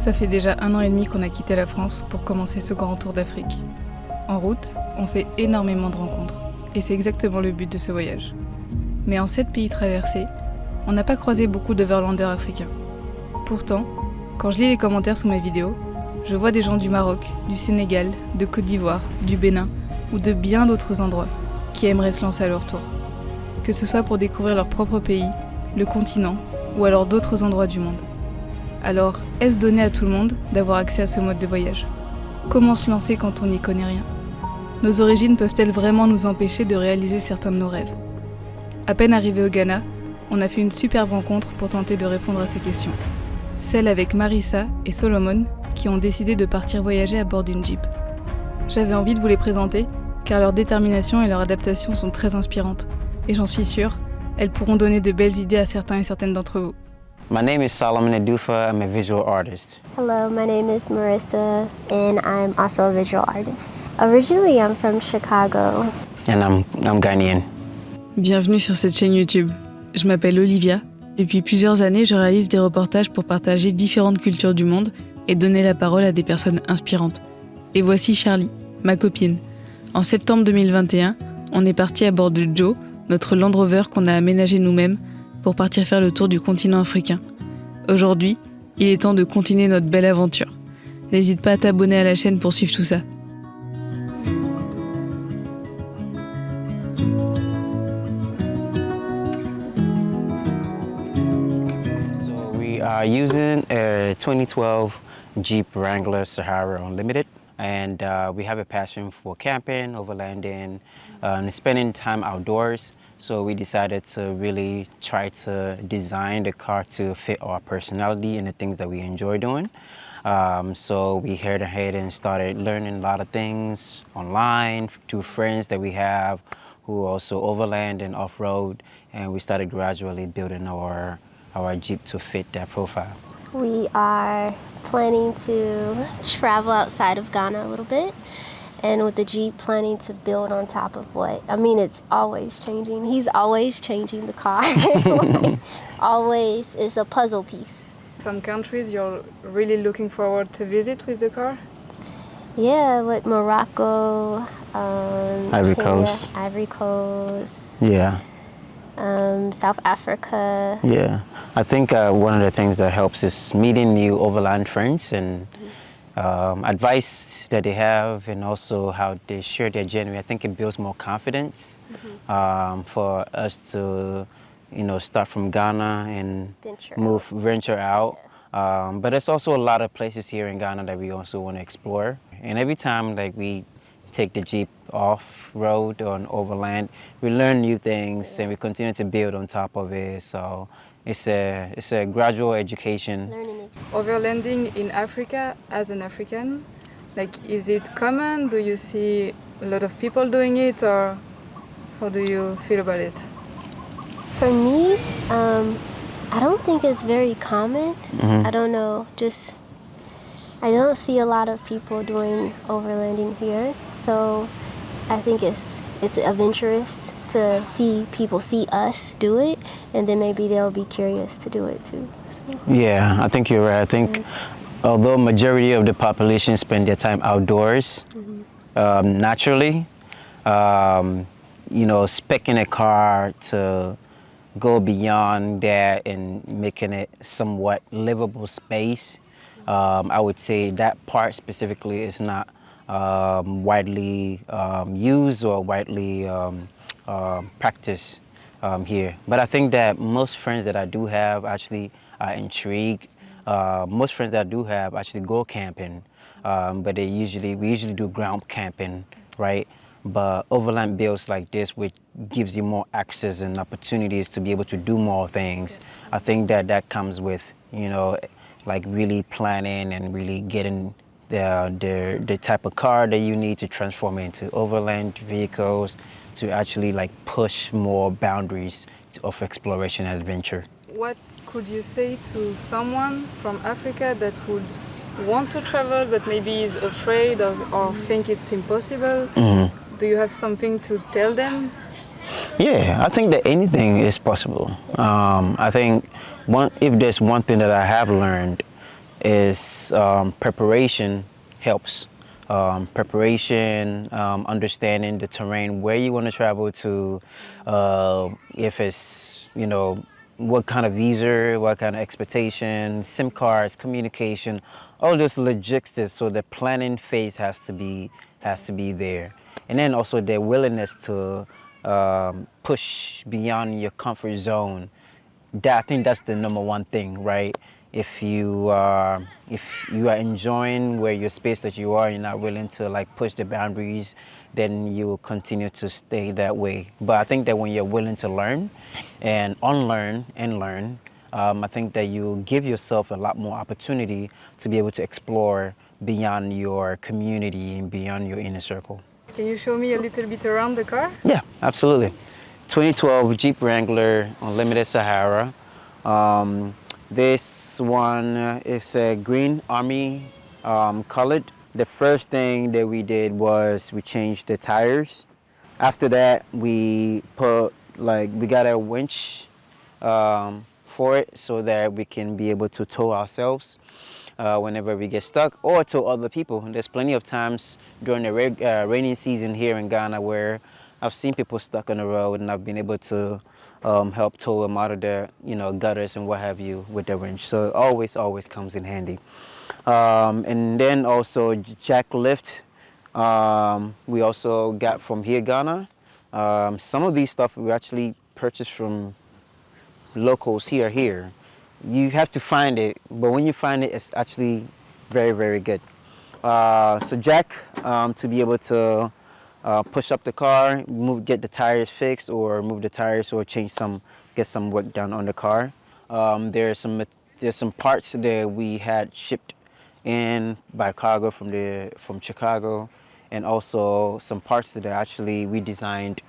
Ça fait déjà 1 an et demi qu'on a quitté la France pour commencer ce grand tour d'Afrique. En route, on fait énormément de rencontres, et c'est exactement le but de ce voyage. Mais en 7 pays traversés, on n'a pas croisé beaucoup d'overlanders africains. Pourtant, quand je lis les commentaires sous mes vidéos, je vois des gens du Maroc, du Sénégal, de Côte d'Ivoire, du Bénin ou de bien d'autres endroits qui aimeraient se lancer à leur tour. Que ce soit pour découvrir leur propre pays, le continent ou alors d'autres endroits du monde. Alors, est-ce donné à tout le monde d'avoir accès à ce mode de voyage ? Comment se lancer quand on n'y connaît rien ? Nos origines peuvent-elles vraiment nous empêcher de réaliser certains de nos rêves ? À peine arrivé au Ghana, on a fait une superbe rencontre pour tenter de répondre à ces questions. Celle avec Marissa et Solomon qui ont décidé de partir voyager à bord d'une Jeep. J'avais envie de vous les présenter car leur détermination et leur adaptation sont très inspirantes. Et j'en suis sûre, elles pourront donner de belles idées à certains et certaines d'entre vous. My name is Solomon Adufa. I'm a visual artist. Hello, my name is Marissa, and I'm also a visual artist. Originally, I'm from Chicago. And I'm Ghanaian. Bienvenue sur cette chaîne YouTube. Je m'appelle Olivia. Depuis plusieurs années, je réalise des reportages pour partager différentes cultures du monde et donner la parole à des personnes inspirantes. Et voici Charlie, ma copine. En septembre 2021, on est parti à bord de Joe, notre Land Rover qu'on a aménagé nous-mêmes pour partir faire le tour du continent africain. Aujourd'hui, il est temps de continuer notre belle aventure. N'hésite pas à t'abonner à la chaîne pour suivre tout ça. So we are using a 2012 Jeep Wrangler Sahara Unlimited. And we have a passion for camping, overlanding, spending time outdoors. So we decided to really try to design the car to fit our personality and the things that we enjoy doing. So we headed ahead and started learning a lot of things online through friends that we have who also overland and off-road. And we started gradually building our Jeep to fit that profile. We are planning to travel outside of Ghana a little bit, and with the Jeep planning to build on top of it's always changing. He's always changing the car. Always is a puzzle piece. Some countries you're really looking forward to visit with the car? Yeah, with Morocco, Ivory Kenya, Coast. Ivory Coast, Yeah. South Africa. Yeah, I think one of the things that helps is meeting new overland friends and advice that they have, and also how they share their journey. I think it builds more confidence for us to, start from Ghana and venture out. But there's also a lot of places here in Ghana that we also want to explore. And every time we take the Jeep off-road or overland, we learn new things and we continue to build on top of it. So it's a gradual education. Overlanding in Africa as an African, is it common? Do you see a lot of people doing it, or how do you feel about it? For me, I don't think it's very common. Mm-hmm. I don't know, I don't see a lot of people doing overlanding here, so I think it's adventurous to see people see us do it, and then maybe they'll be curious to do it too. So. Yeah, I think you're right. I think although majority of the population spend their time outdoors, naturally, speccing a car to go beyond that and making it somewhat livable space, I would say that part specifically is not widely used or widely practiced here. But I think that most friends that I do have actually are intrigued. Most friends that I do have actually go camping, but we usually do ground camping, right? But overland builds like this, which gives you more access and opportunities to be able to do more things. I think that comes with, really planning and really getting the type of car that you need to transform into overland vehicles to actually push more boundaries of exploration and adventure. What could you say to someone from Africa that would want to travel but maybe is afraid or think it's impossible? Mm-hmm. Do you have something to tell them? Yeah, I think that anything is possible. I think if there's one thing that I have learned is preparation helps. Preparation, understanding the terrain, where you want to travel to, if it's, you know, what kind of visa, what kind of expectation, SIM cards, communication, all those logistics. So the planning phase has to be there, and then also the willingness to push beyond your comfort zone. I think that's the number one thing, right? If you are enjoying where your space that you are, you're not willing to like push the boundaries, then you will continue to stay that way. But I think that when you're willing to learn and unlearn and learn, I think that you give yourself a lot more opportunity to be able to explore beyond your community and beyond your inner circle. Can you show me a little bit around the car? Yeah, absolutely. 2012 Jeep Wrangler Unlimited Sahara. This one is a green army colored. The first thing that we did was we changed the tires. After that, we got a winch for it so that we can be able to tow ourselves whenever we get stuck, or tow other people. There's plenty of times during the rainy season here in Ghana where I've seen people stuck on the road, and I've been able to help tow them out of the gutters and what have you with the winch. So it always comes in handy. And then also jack lift. We also got from here, Ghana. Some of these stuff we actually purchased from locals here. You have to find it, but when you find it, it's actually very, very good. So jack, to be able to push up the car, get the tires fixed, or move the tires, or get some work done on the car. There's some parts that we had shipped in by cargo from Chicago, and also some parts that actually we designed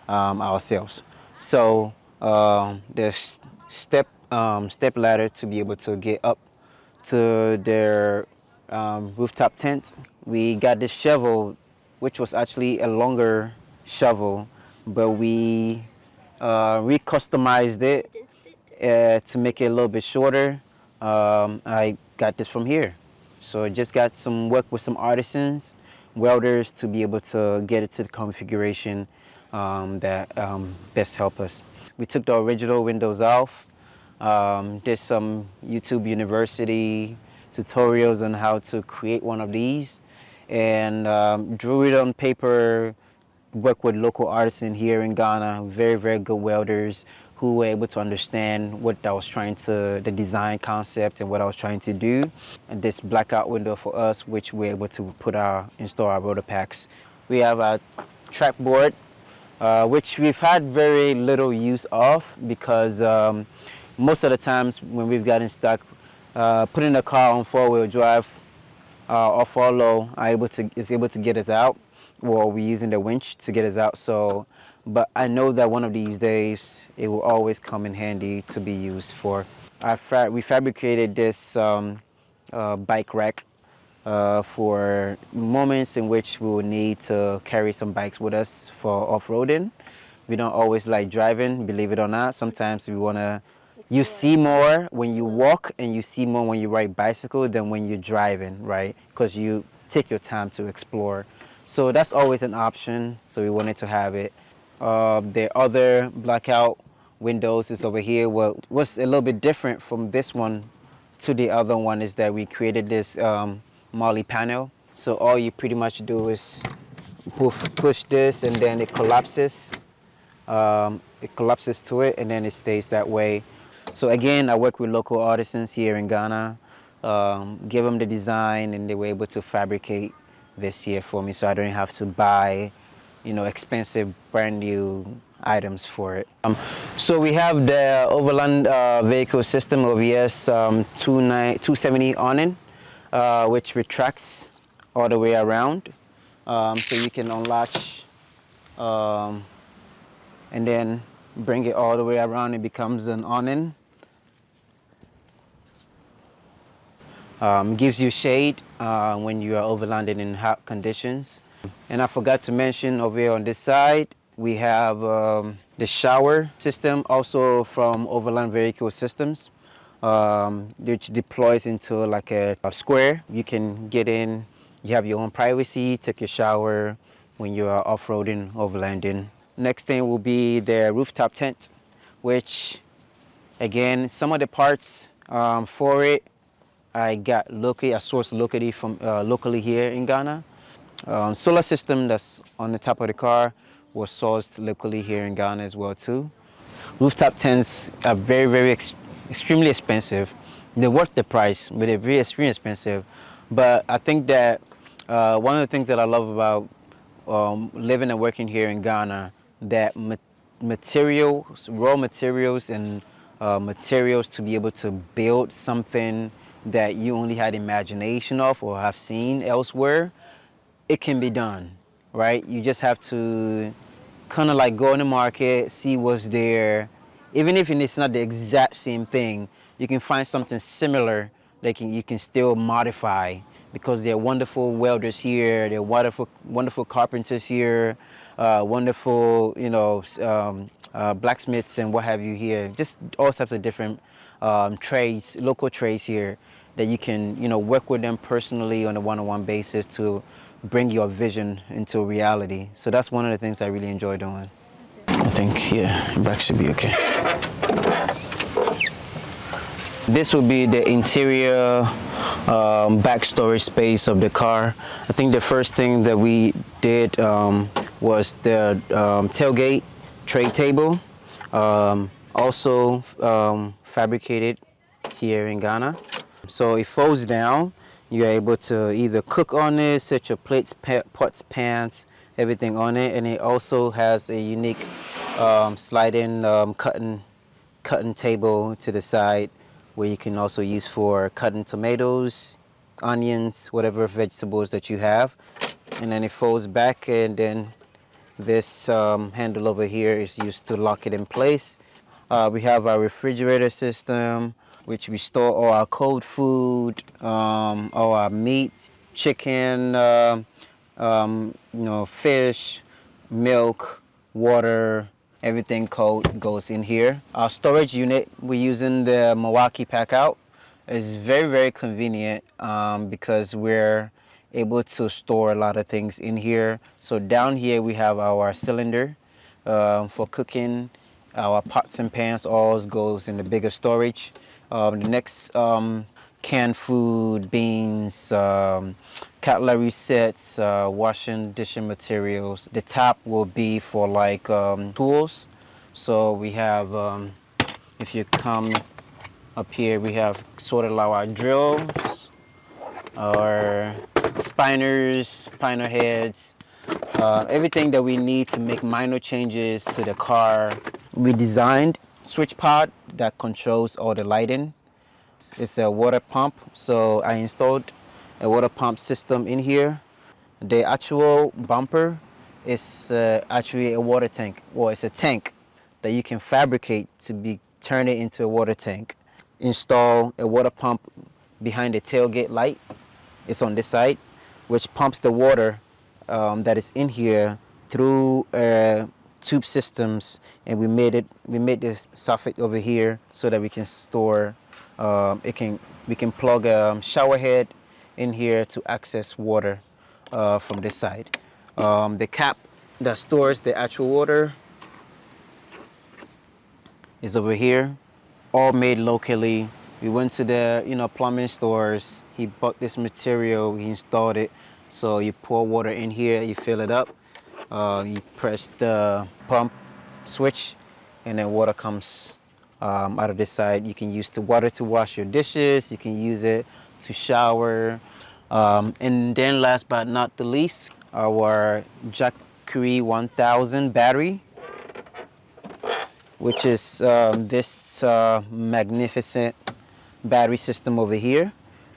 ourselves. So there's step ladder to be able to get up to their rooftop tent. We got this shovel, which was actually a longer shovel, but we customized it to make it a little bit shorter. I got this from here. So just got some work with some artisans, welders, to be able to get it to the configuration that best help us. We took the original windows off, did some YouTube University tutorials on how to create one of these, and drew it on paper, worked with local artisans here in Ghana, very, very good welders who were able to understand what I was the design concept and what I was trying to do. And this blackout window for us, which we're able to install our rotor packs. We have a track board, which we've had very little use of, because most of the times when we've gotten stuck, putting the car on four-wheel drive or follow is able to get us out, or we're using the winch to get us out. So, but I know that one of these days it will always come in handy to be used for. We fabricated this bike rack for moments in which we will need to carry some bikes with us for off-roading. We don't always like driving, believe it or not. Sometimes you see more when you walk, and you see more when you ride bicycle than when you're driving, right? Because you take your time to explore. So that's always an option, so we wanted to have it. The other blackout windows is over here. What's a little bit different from this one to the other one is that we created this Molly panel. So all you pretty much do is push this, and then it collapses. It collapses to it, and then it stays that way. So again, I work with local artisans here in Ghana, give them the design, and they were able to fabricate this here for me, so I don't have to buy, expensive brand new items for it. So we have the Overland Vehicle System OVS 270 awning, which retracts all the way around, so you can unlatch and then bring it all the way around. It becomes an awning. Gives you shade when you are overlanding in hot conditions. And I forgot to mention, over here on this side, we have the shower system, also from Overland Vehicle Systems. which deploys into like a square. You can get in, you have your own privacy, take your shower when you are off-roading, overlanding. Next thing will be the rooftop tent, which again, some of the parts for it, I sourced locally from locally here in Ghana. Solar system that's on the top of the car was sourced locally here in Ghana as well too. Rooftop tents are extremely expensive. They're worth the price, but they're very extremely expensive. But I think that one of the things that I love about living and working here in Ghana, that materials, raw materials and materials to be able to build something that you only had imagination of or have seen elsewhere, it can be done, right? You just have to kind of like go in the market, see what's there. Even if it's not the exact same thing, you can find something similar that you can still modify, because there are wonderful welders here, there are wonderful carpenters here, wonderful, blacksmiths and what have you here. Just all types of different trades, local trades here that you can, work with them personally on a one-on-one basis to bring your vision into reality. So that's one of the things I really enjoy doing. I think, yeah, back should be okay. This will be the interior back storage space of the car. I think the first thing that we did was the tailgate tray table, also fabricated here in Ghana. So it folds down. You're able to either cook on it, set your plates, pots, pans, everything on it, and it also has a unique slide-in cutting table to the side, where you can also use for cutting tomatoes, onions, whatever vegetables that you have. And then it folds back, and then this handle over here is used to lock it in place. We have our refrigerator system, which we store all our cold food, all our meat, chicken, fish, milk, water, everything cold goes in here. Our storage unit, we're using the Milwaukee Packout. It's very, very convenient because we're able to store a lot of things in here. So down here we have our cylinder for cooking. Our pots and pans all goes in the bigger storage. The next canned food, beans, cutlery sets, washing, dishing materials. The top will be for like tools. So we have, if you come up here, we have sort of like our drills, our spiners, spinner heads, everything that we need to make minor changes to the car. We designed switch pod that controls all the lighting. It's a water pump, so I installed a water pump system in here. The actual bumper is actually a water tank, or it's a tank that you can fabricate to turn it into a water tank. Install a water pump behind the tailgate light. It's on this side, which pumps the water that is in here through tube systems, and we made this soffit over here so that we can store. We can plug a shower head in here to access water from this side. The cap that stores the actual water is over here, all made locally. We went to the plumbing stores. He bought this material, he installed it. So you pour water in here, you fill it up, you press the pump switch, and then water comes out of this side. You can use the water to wash your dishes, you can use it to shower. And then last but not the least, our Jackery 1000 battery, which is this magnificent battery system over here.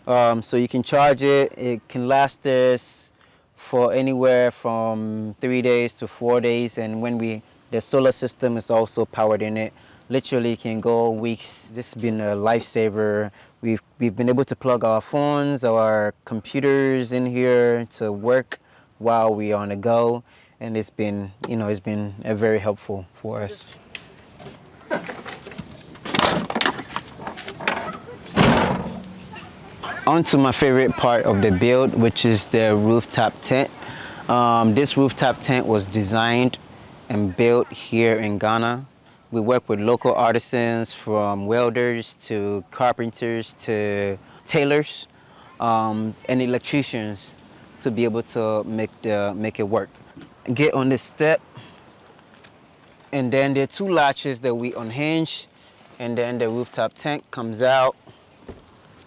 So you can charge it. It can last us for anywhere from 3 days to 4 days, and the solar system is also powered in it, literally can go weeks. This has been a lifesaver. We've been able to plug our phones, our computers in here to work while we're on the go, and it's been very helpful for us. On to my favorite part of the build, which is the rooftop tent. This rooftop tent was designed and built here in Ghana. We work with local artisans, from welders to carpenters to tailors and electricians, to be able to make it work. Get on this step, and then there are two latches that we unhinge, and then the rooftop tent comes out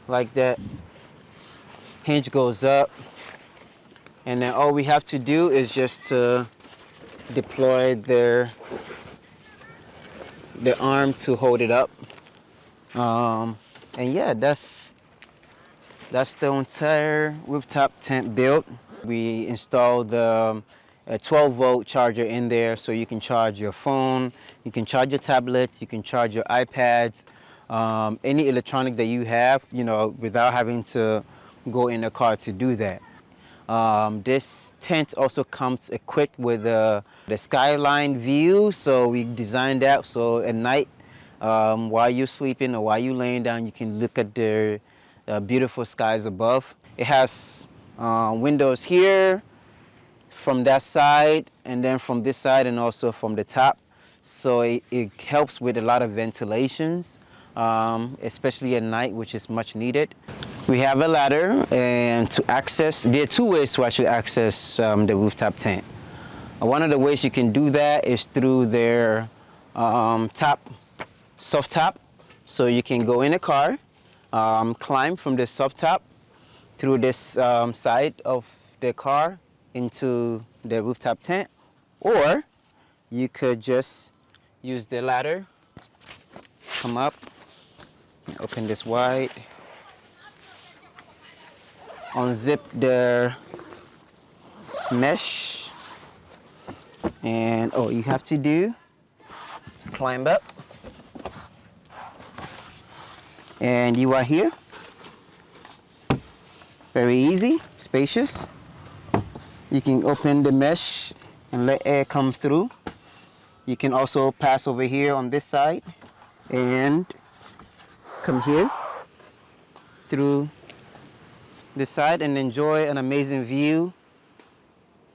like that. Hinge goes up, and then all we have to do is just to deploy the arm to hold it up. And yeah, that's the entire rooftop tent built. We installed a 12-volt charger in there, so you can charge your phone, you can charge your tablets, you can charge your iPads, any electronic that you have, without having to go in the car to do that. This tent also comes equipped with the skyline view, so we designed that so at night, while you're sleeping or while you're laying down, you can look at the beautiful skies above. It has windows here, from that side, and then from this side, and also from the top. So it helps with a lot of ventilations, especially at night, which is much needed. We have a ladder, and there are two ways to actually access the rooftop tent. One of the ways you can do that is through their soft top. So you can go in a car, climb from the soft top through this side of the car into the rooftop tent, or you could just use the ladder, come up, open this wide, unzip the mesh, and all you have to do, climb up, and you are here. Very easy, spacious. You can open the mesh and let air come through. You can also pass over here on this side and come here through this side and enjoy an amazing view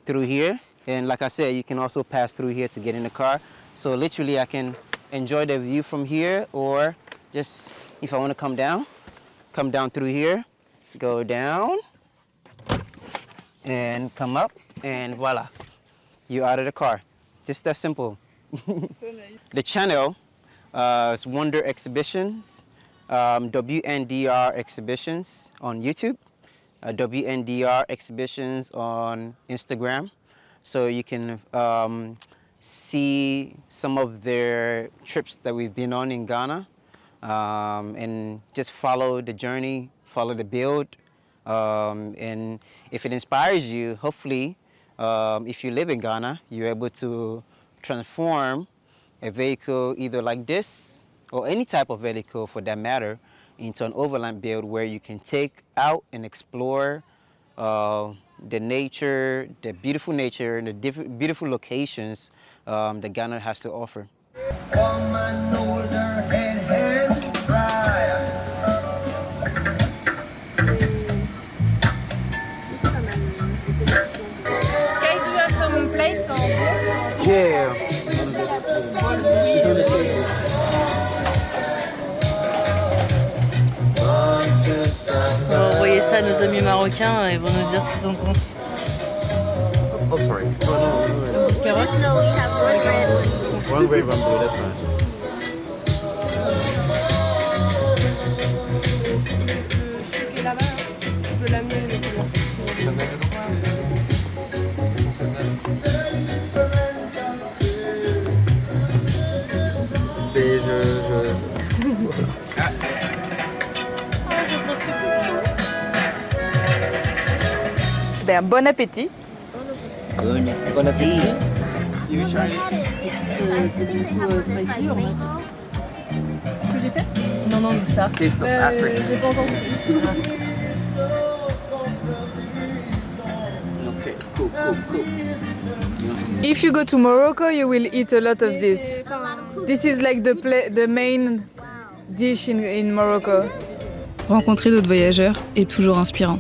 through here. And like I said, you can also pass through here to get in the car. So literally I can enjoy the view from here, or just if I want to come down through here, go down and come up, and voila, you're out of the car. Just that simple. The channel is Wonder Exhibitions, WNDR Exhibitions on YouTube, WNDR Exhibitions on Instagram. So you can see some of their trips that we've been on in Ghana, and just follow the journey, follow the build. And if it inspires you, hopefully, if you live in Ghana, you're able to transform a vehicle either like this or any type of vehicle for that matter into an overland build where you can take out and explore the nature, the beautiful nature, and the beautiful locations that Ghana has to offer. Yeah. On va envoyer ça à nos amis marocains et ils vont nous dire ce qu'ils en pensent. Oh, sorry. Just know we have one red one. One red, one blue, that's fine. Ben, bon appétit. Bon appétit. Ce que j'ai fait? Non, non, mais ça. Taste of Africa. J'ai pas encore Okay, cool. If you go to Morocco, you will eat a lot of this. This is like the main dish in Morocco. Rencontrer d'autres voyageurs est toujours inspirant.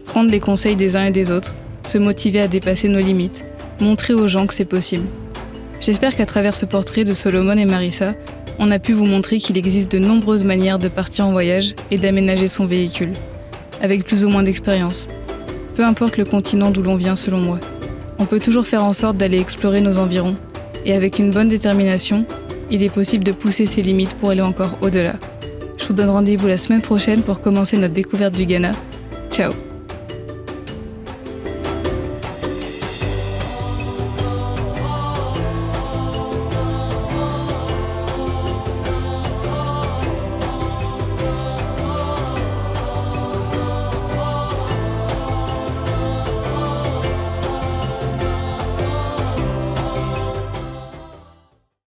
Prendre les conseils des uns et des autres, se motiver à dépasser nos limites, montrer aux gens que c'est possible. J'espère qu'à travers ce portrait de Solomon et Marissa, on a pu vous montrer qu'il existe de nombreuses manières de partir en voyage et d'aménager son véhicule, avec plus ou moins d'expérience. Peu importe le continent d'où l'on vient selon moi. On peut toujours faire en sorte d'aller explorer nos environs, et avec une bonne détermination, il est possible de pousser ses limites pour aller encore au-delà. Je vous donne rendez-vous la semaine prochaine pour commencer notre découverte du Ghana. Ciao!